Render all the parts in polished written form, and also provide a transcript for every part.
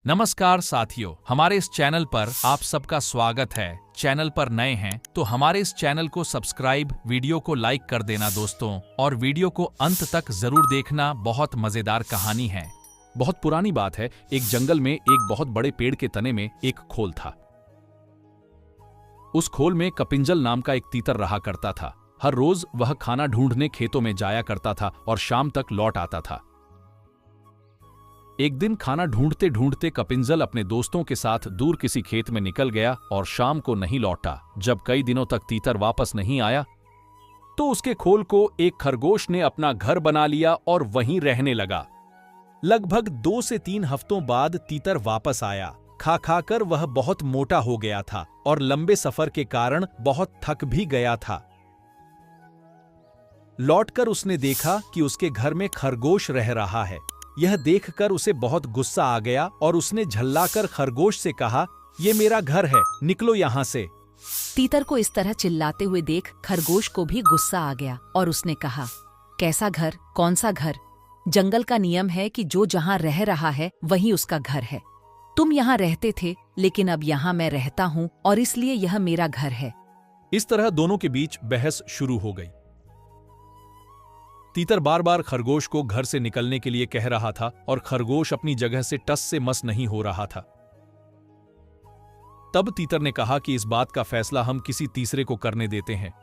नमस्कार साथियों, हमारे इस चैनल पर आप सबका स्वागत है। चैनल पर नए हैं तो हमारे इस चैनल को सब्सक्राइब, वीडियो को लाइक कर देना दोस्तों, और वीडियो को अंत तक जरूर देखना। बहुत मजेदार कहानी है। बहुत पुरानी बात है। एक जंगल में एक बहुत बड़े पेड़ के तने में एक खोल था। उस खोल में कपिंजल नाम का एक तीतर रहा करता था। हर रोज वह खाना ढूंढने खेतों में जाया करता था और शाम तक लौट आता था। एक दिन खाना ढूंढते ढूंढते कपिंजल अपने दोस्तों के साथ दूर किसी खेत में निकल गया और शाम को नहीं लौटा। जब कई दिनों तक तीतर वापस नहीं आया तो उसके खोल को एक खरगोश ने अपना घर बना लिया और वहीं रहने लगा। लगभग 2 से 3 हफ्तों बाद तीतर वापस आया। खा खा कर वह बहुत मोटा हो गया था और लंबे सफर के कारण बहुत थक भी गया था। लौटकर उसने देखा कि उसके घर में खरगोश रह रहा है। यह देखकर उसे बहुत गुस्सा आ गया और उसने झल्लाकर खरगोश से कहा, "ये मेरा घर है, निकलो यहाँ से।" तीतर को इस तरह चिल्लाते हुए देख खरगोश को भी गुस्सा आ गया और उसने कहा, "कैसा घर? कौन सा घर? जंगल का नियम है कि जो जहाँ रह रहा है वही उसका घर है। तुम यहाँ रहते थे, लेकिन अब यहाँ मैं रहता हूँ और इसलिए यह मेरा घर है।" इस तरह दोनों के बीच बहस शुरू हो गई। तीतर बार बार खरगोश को घर से निकलने के लिए कह रहा था और खरगोश अपनी जगह से टस से मस नहीं हो रहा था। तब तीतर ने कहा कि इस बात का फैसला हम किसी तीसरे को करने देते हैं।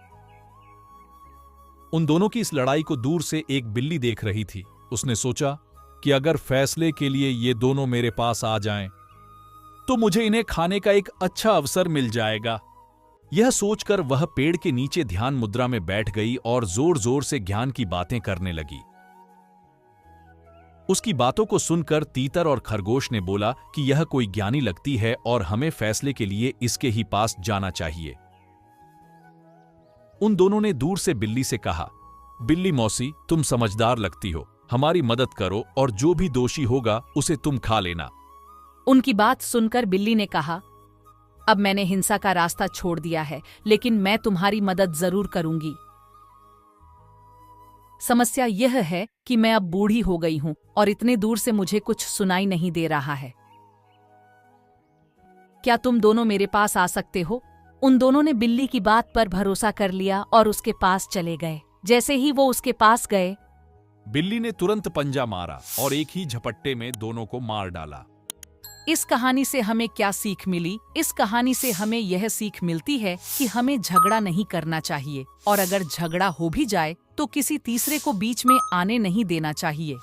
उन दोनों की इस लड़ाई को दूर से एक बिल्ली देख रही थी। उसने सोचा कि अगर फैसले के लिए ये दोनों मेरे पास आ जाएं, तो मुझे इन्हें खाने का एक अच्छा अवसर मिल जाएगा। यह सोचकर वह पेड़ के नीचे ध्यान मुद्रा में बैठ गई और जोर जोर से ज्ञान की बातें करने लगी। उसकी बातों को सुनकर तीतर और खरगोश ने बोला कि यह कोई ज्ञानी लगती है और हमें फैसले के लिए इसके ही पास जाना चाहिए। उन दोनों ने दूर से बिल्ली से कहा, "बिल्ली मौसी, तुम समझदार लगती हो, हमारी मदद करो और जो भी दोषी होगा उसे तुम खा लेना।" उनकी बात सुनकर बिल्ली ने कहा, "अब मैंने हिंसा का रास्ता छोड़ दिया है, लेकिन मैं तुम्हारी मदद जरूर करूंगी। समस्या यह है कि मैं अब बूढ़ी हो गई हूं और इतने दूर से मुझे कुछ सुनाई नहीं दे रहा है। क्या तुम दोनों मेरे पास आ सकते हो?" उन दोनों ने बिल्ली की बात पर भरोसा कर लिया और उसके पास चले गए। जैसे ही वो उसके पास गए, बिल्ली ने तुरंत पंजा मारा और एक ही झपट्टे में दोनों को मार डाला। इस कहानी से हमें क्या सीख मिली? इस कहानी से हमें यह सीख मिलती है कि हमें झगड़ा नहीं करना चाहिए, और अगर झगड़ा हो भी जाए तो किसी तीसरे को बीच में आने नहीं देना चाहिए।